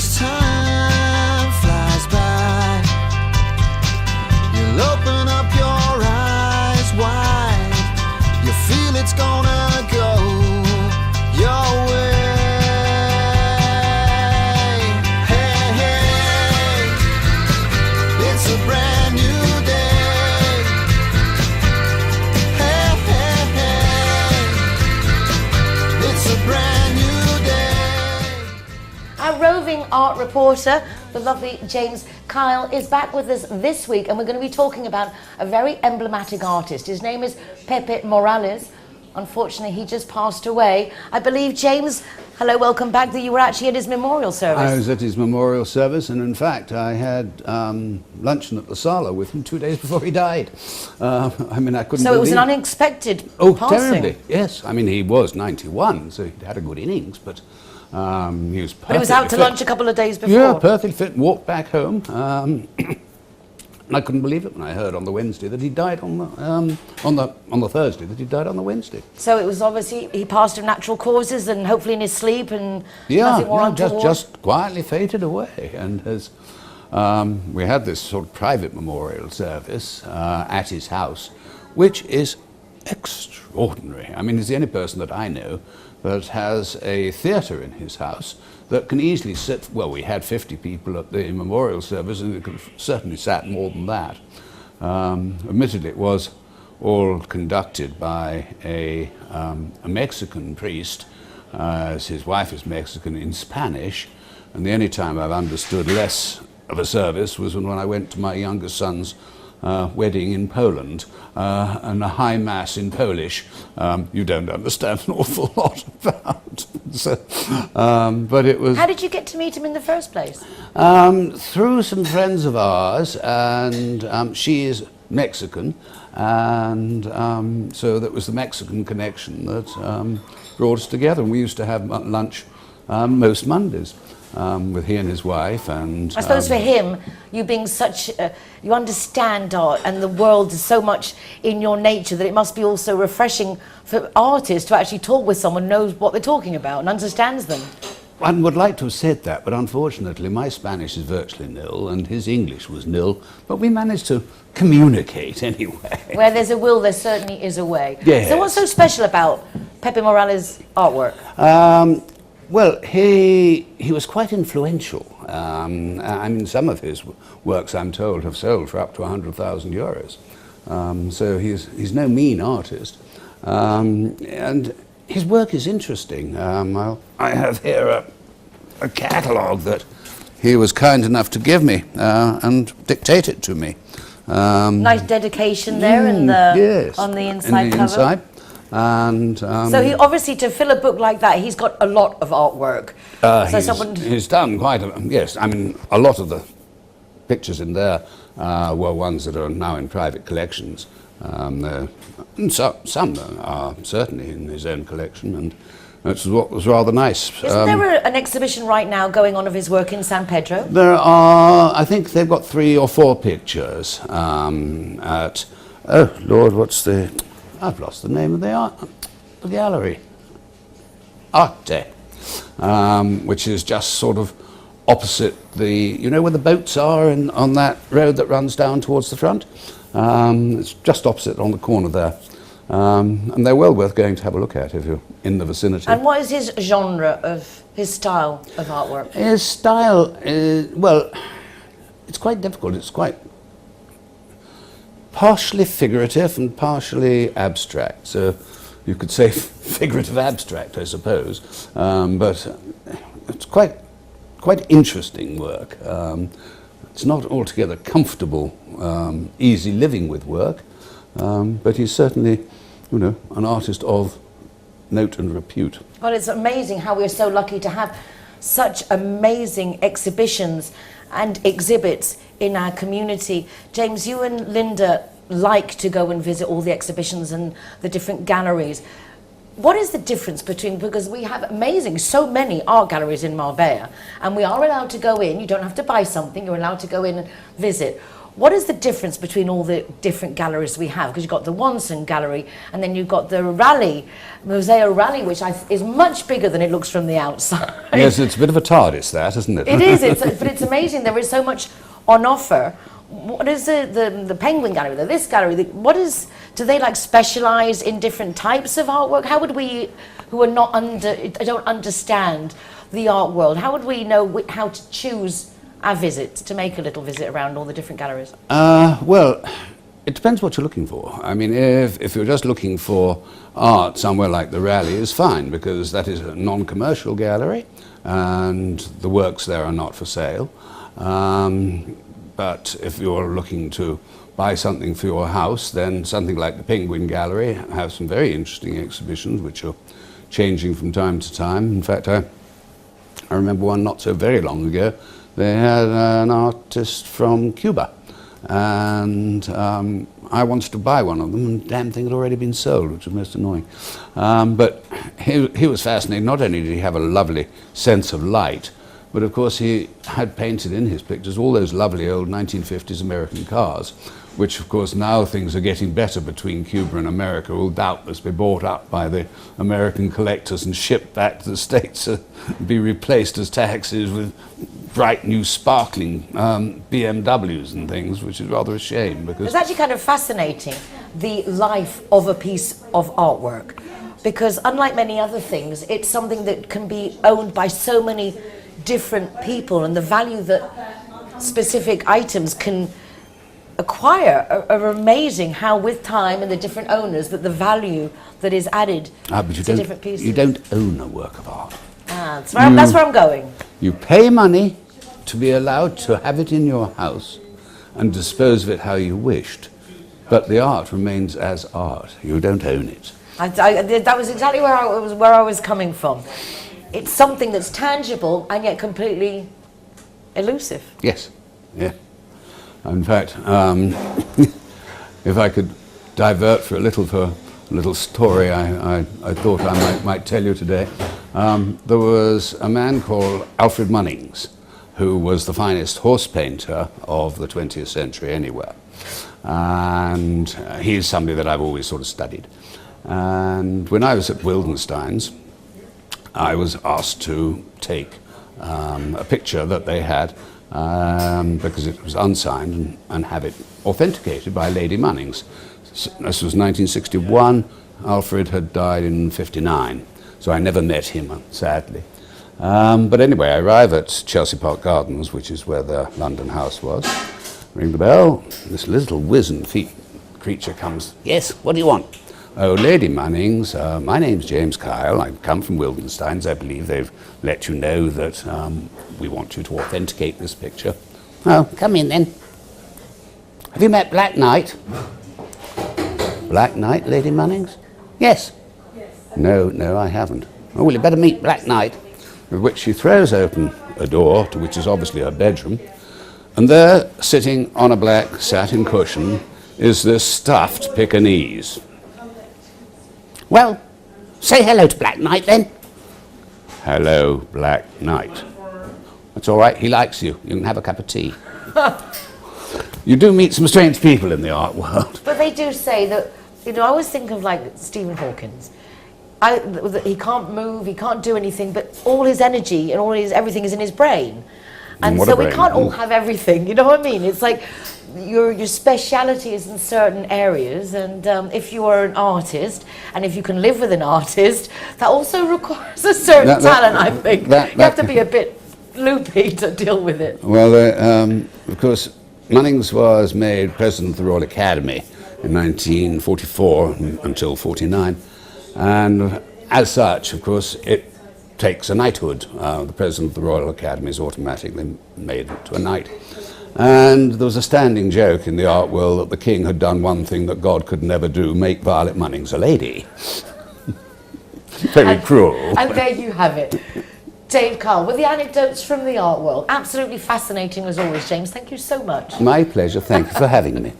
as time flies by, you'll open up your eyes wide. You feel it's gonna go your way. Hey, hey, it's a brand new day. Hey, hey, hey, it's a brand new day. Our roving art reporter, the lovely James Kyle, is back with us this week, and we're going to be talking about a very emblematic artist. His name is Pepe Morales. Unfortunately, he just passed away. I believe, James, hello, welcome back, that you were actually at his memorial service. I was at his memorial service, and in fact, I had luncheon at the Sala with him 2 days before he died. I mean, I couldn't So believe... it was an unexpected Oh, passing. terribly, yes. I mean, he was 91, so he'd had a good innings, but he was perfectly But he was out to fit. lunch a couple of days before. Yeah, perfectly fit, walked back home. And I couldn't believe it when I heard on the Wednesday that he died on the Thursday that he died on the Wednesday. So it was obviously, he passed of natural causes and hopefully in his sleep and Yeah, nothing more no, untoward. just quietly faded away. And as we had this sort of private memorial service at his house, which is extraordinary. I mean, he's the only person that I know that has a theatre in his house that can easily sit, well, we had 50 people at the memorial service, and it could have certainly sat more than that. Admittedly, it was all conducted by a Mexican priest, as his wife is Mexican, in Spanish, and the only time I've understood less of a service was when I went to my youngest son's wedding in Poland, and a high mass in Polish you don't understand an awful lot about. So, but it was... How did you get to meet him in the first place? Through some friends of ours, and she is Mexican, and so that was the Mexican connection that brought us together, and we used to have lunch most Mondays. With he and his wife, and I suppose for him, you being such, you understand art and the world is so much in your nature that it must be also refreshing for artists to actually talk with someone who knows what they're talking about and understands them. One would like to have said that, but unfortunately my Spanish is virtually nil and his English was nil, but we managed to communicate anyway. Where there's a will, there certainly is a way. Yes. So what's so special about Pepe Morales' artwork? Well, he was quite influential. I mean, some of his works, I'm told, have sold for up to 100,000 euros. So he's no mean artist. And his work is interesting. I have here a catalogue that he was kind enough to give me and dictate it to me. Nice dedication there yes, on the inside cover. Inside. And so he obviously, to fill a book like that, he's got a lot of artwork. He's done quite a, yes, I mean, a lot of the pictures in there were ones that are now in private collections. And some are certainly in his own collection, and that's what was rather nice. Isn't there an exhibition right now going on of his work in San Pedro? There are, I think they've got 3 or 4 pictures at, oh Lord, what's the... I've lost the name of the gallery. Arte, which is just sort of opposite the, you know where the boats are on that road that runs down towards the front? It's just opposite on the corner there. And they're well worth going to have a look at if you're in the vicinity. And what is his genre of, his style of artwork? His style is, well, it's quite difficult. It's quite partially figurative and partially abstract. So you could say figurative abstract, I suppose. But it's quite interesting work. It's not altogether comfortable, easy living with work, but he's certainly, you know, an artist of note and repute. Well, it's amazing how we're so lucky to have such amazing exhibitions and exhibits in our community. James, you and Linda like to go and visit all the exhibitions and the different galleries. What is the difference between, because we have amazing, so many art galleries in Marbella, and we are allowed to go in, you don't have to buy something, you're allowed to go in and visit. What is the difference between all the different galleries we have? Because you've got the Wanson Gallery, and then you've got the Museo Rally, which is much bigger than it looks from the outside. Yes, it's a bit of a TARDIS, that, isn't it? It is, but it's amazing. There is so much on offer. What is the Penguin Gallery, this gallery? Do they like specialise in different types of artwork? How would we, who are not don't understand the art world, how would we know how to choose our visit, to make a little visit around all the different galleries? Well, it depends what you're looking for. I mean, if you're just looking for art somewhere like the Rally is fine, because that is a non-commercial gallery and the works there are not for sale. But if you're looking to buy something for your house, then something like the Penguin Gallery have some very interesting exhibitions which are changing from time to time. In fact, I remember one not so very long ago. They had an artist from Cuba, and I wanted to buy one of them, and the damn thing had already been sold, which was most annoying. But he was fascinating. Not only did he have a lovely sense of light, but of course he had painted in his pictures all those lovely old 1950s American cars, which of course now things are getting better between Cuba and America, will doubtless be bought up by the American collectors and shipped back to the States to be replaced as taxis with bright new sparkling BMWs and things, which is rather a shame. Because it's actually kind of fascinating, the life of a piece of artwork, because unlike many other things, it's something that can be owned by so many different people, and the value that specific items can acquire are amazing, how with time and the different owners that the value that is added to different pieces. You don't own a work of art. That's where I'm going. You pay money to be allowed to have it in your house and dispose of it how you wished, but the art remains as art. You don't own it. That was exactly where I was coming from. It's something that's tangible and yet completely elusive. Yes, yeah. In fact, if I could divert for a little story I thought I might tell you today. There was a man called Alfred Munnings, who was the finest horse painter of the 20th century anywhere. And he's somebody that I've always sort of studied. And when I was at Wildenstein's, I was asked to take a picture that they had because it was unsigned and have it authenticated by Lady Munnings. This was 1961. Alfred had died in 59, so I never met him, sadly. But anyway, I arrive at Chelsea Park Gardens, which is where the London house was. Ring the bell. This little wizened feet creature comes. Yes, what do you want? Oh, Lady Munnings, my name's James Kyle. I've come from Wildenstein's. I believe they've let you know that we want you to authenticate this picture. Oh, come in then. Have you met Black Knight? Black Knight, Lady Munnings? Yes. No, I haven't. Oh, well, you better meet Black Knight. With which she throws open a door, to which is obviously her bedroom, and there, sitting on a black satin cushion, is this stuffed Pekingese. Well, say hello to Black Knight then. Hello, Black Knight. That's all right, he likes you. You can have a cup of tea. You do meet some strange people in the art world. But they do say that, I always think of like Stephen Hawkins. He can't move, he can't do anything, but all his energy and everything is in his brain. And so we can't all have everything, you know what I mean? It's like your speciality is in certain areas, and if you are an artist, and if you can live with an artist, that also requires a certain talent, I think. You have to be a bit loopy to deal with it. Well, of course, Munnings was made President of the Royal Academy in 1944 until 49, and as such, of course, it takes a knighthood. The President of the Royal Academy is automatically made to a knight. And there was a standing joke in the art world that the king had done one thing that God could never do, make Violet Munnings a lady. Very cruel. And there you have it. Dave Carl, with the anecdotes from the art world. Absolutely fascinating as always, James. Thank you so much. My pleasure. Thank you for having me.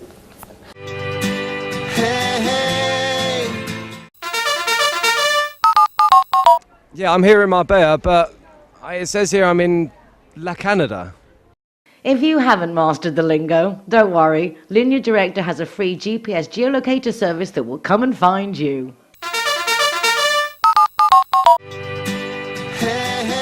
Yeah, I'm here in Marbella, but it says here I'm in La Canada. If you haven't mastered the lingo, don't worry. Linear Director has a free GPS geolocator service that will come and find you. Hey, hey.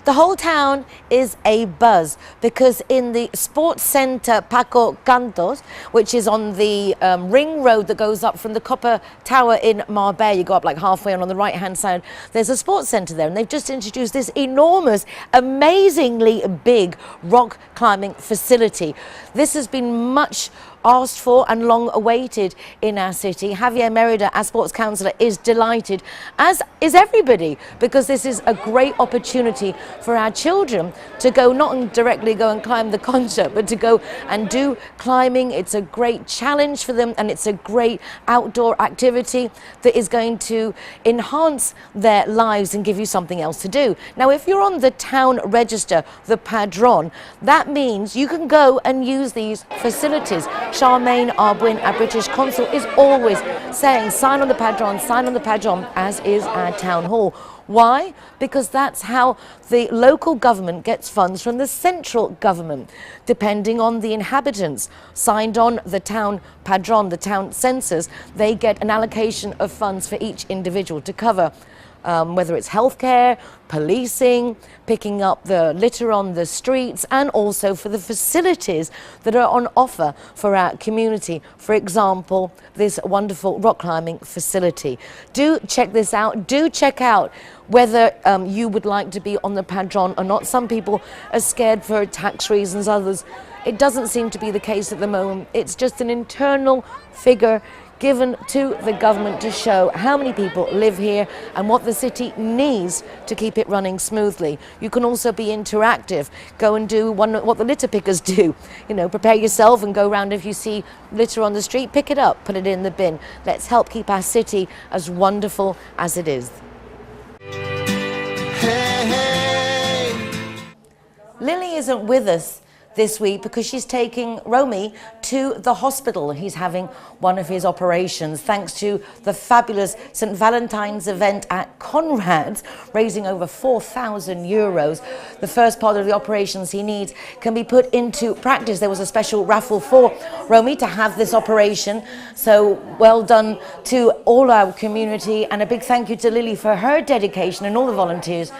The whole town is a buzz because in the sports centre Paco Cantos, which is on the ring road that goes up from the Copper Tower in Marbella, you go up like halfway and on the right hand side, there's a sports centre there, and they've just introduced this enormous, amazingly big rock climbing facility. This has been much asked for and long awaited in our city. Javier Merida, our sports councillor, is delighted, as is everybody, because this is a great opportunity for our children to go, not directly go and climb the concert, but to go and do climbing. It's a great challenge for them, and it's a great outdoor activity that is going to enhance their lives and give you something else to do. Now, if you're on the town register, the Padron, that means you can go and use these facilities. Charmaine Arbuin, our British consul, is always saying, sign on the Padron, as is our town hall. Why? Because that's how the local government gets funds from the central government, depending on the inhabitants. Signed on the town Padron, the town census, they get an allocation of funds for each individual to cover whether it's healthcare, policing, picking up the litter on the streets, and also for the facilities that are on offer for our community. For example, this wonderful rock climbing facility. Do check this out. Do check out whether you would like to be on the Padron or not. Some people are scared for tax reasons, others. It doesn't seem to be the case at the moment. It's just an internal figure given to the government to show how many people live here and what the city needs to keep it running smoothly. You can also be interactive. Go and do what the litter pickers do. You know, prepare yourself and go around. If you see litter on the street, pick it up, put it in the bin. Let's help keep our city as wonderful as it is. Hey, hey. Lily isn't with us this week because she's taking Romy to the hospital. He's having one of his operations, thanks to the fabulous St. Valentine's event at Conrad's, raising over €4,000. The first part of the operations he needs can be put into practice. There was a special raffle for Romy to have this operation. So well done to all our community, and a big thank you to Lily for her dedication and all the volunteers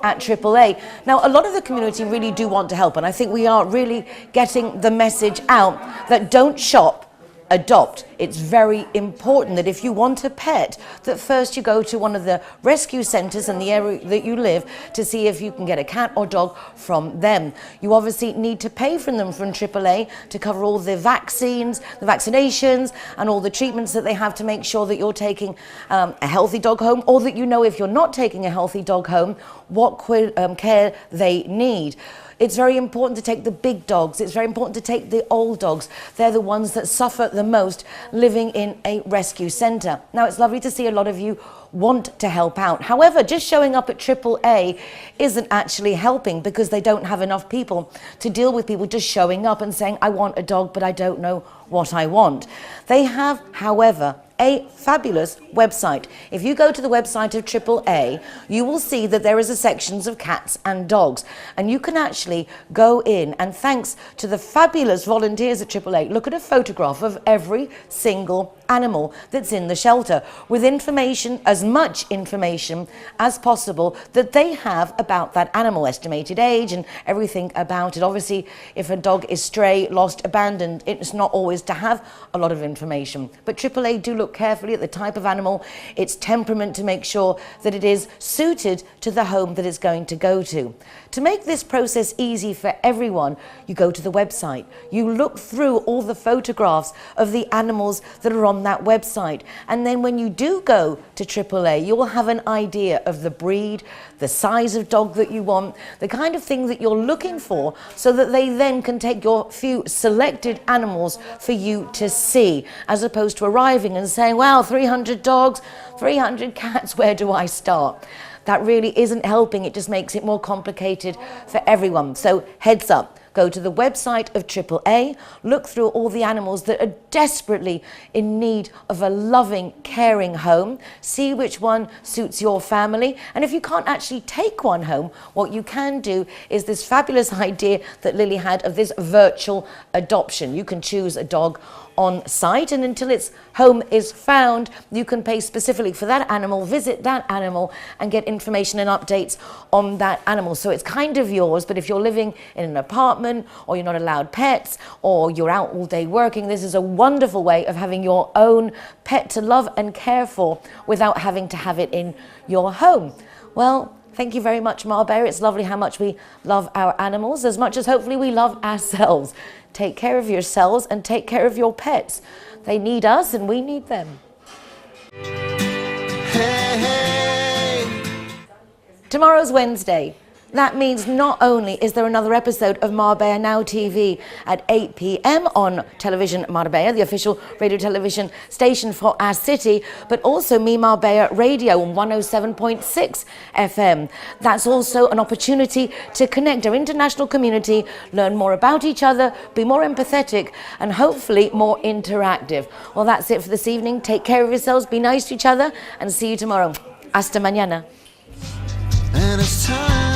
at AAA. Now, a lot of the community really do want to help, and I think we are really getting the message out that don't shop, adopt. It's very important that if you want a pet, that first you go to one of the rescue centres in the area that you live to see if you can get a cat or dog from them. You obviously need to pay for them from AAA to cover all the vaccines, the vaccinations, and all the treatments that they have to make sure that you're taking a healthy dog home, or that you know if you're not taking a healthy dog home, what care they need. It's very important to take the big dogs. It's very important to take the old dogs. They're the ones that suffer the most living in a rescue centre. Now, it's lovely to see a lot of you want to help out. However, just showing up at AAA isn't actually helping, because they don't have enough people to deal with people just showing up and saying, I want a dog, but I don't know what I want. They have, however, a fabulous website. If you go to the website of AAA, you will see that there is a sections of cats and dogs, and you can actually go in and, thanks to the fabulous volunteers at AAA, look at a photograph of every single animal that's in the shelter, with information, as much information as possible that they have about that animal, estimated age and everything about it. Obviously, if a dog is stray, lost, abandoned, it's not always to have a lot of information, but AAA do look carefully at the type of animal, its temperament, to make sure that it is suited to the home that it's going to go to. To make this process easy for everyone, you go to the website, you look through all the photographs of the animals that are on that website, and then when you do go to AAA, you will have an idea of the breed, the size of dog that you want, the kind of thing that you're looking for, so that they then can take your few selected animals for you to see, as opposed to arriving and saying, wow, 300 dogs, 300 cats, where do I start? That really isn't helping. It just makes it more complicated for everyone. So heads up, Go to the website of AAA, look through all the animals that are desperately in need of a loving, caring home, see which one suits your family, and if you can't actually take one home, what you can do is this fabulous idea that Lily had of this virtual adoption. You can choose a dog on site, and until its home is found, you can pay specifically for that animal, visit that animal, and get information and updates on that animal. So it's kind of yours, but if you're living in an apartment, or you're not allowed pets, or you're out all day working, this is a wonderful way of having your own pet to love and care for without having to have it in your home. Well, thank you very much, Marbella. It's lovely how much we love our animals, as much as hopefully we love ourselves. Take care of yourselves and take care of your pets. They need us and we need them. Hey, hey. Tomorrow's Wednesday. That means not only is there another episode of Marbella Now TV at 8 p.m. on television Marbella, the official radio television station for our city, but also Me Marbella Radio on 107.6 FM. That's also an opportunity to connect our international community, learn more about each other, be more empathetic, and hopefully more interactive. Well, that's it for this evening. Take care of yourselves, be nice to each other, and see you tomorrow. Hasta mañana. And it's time.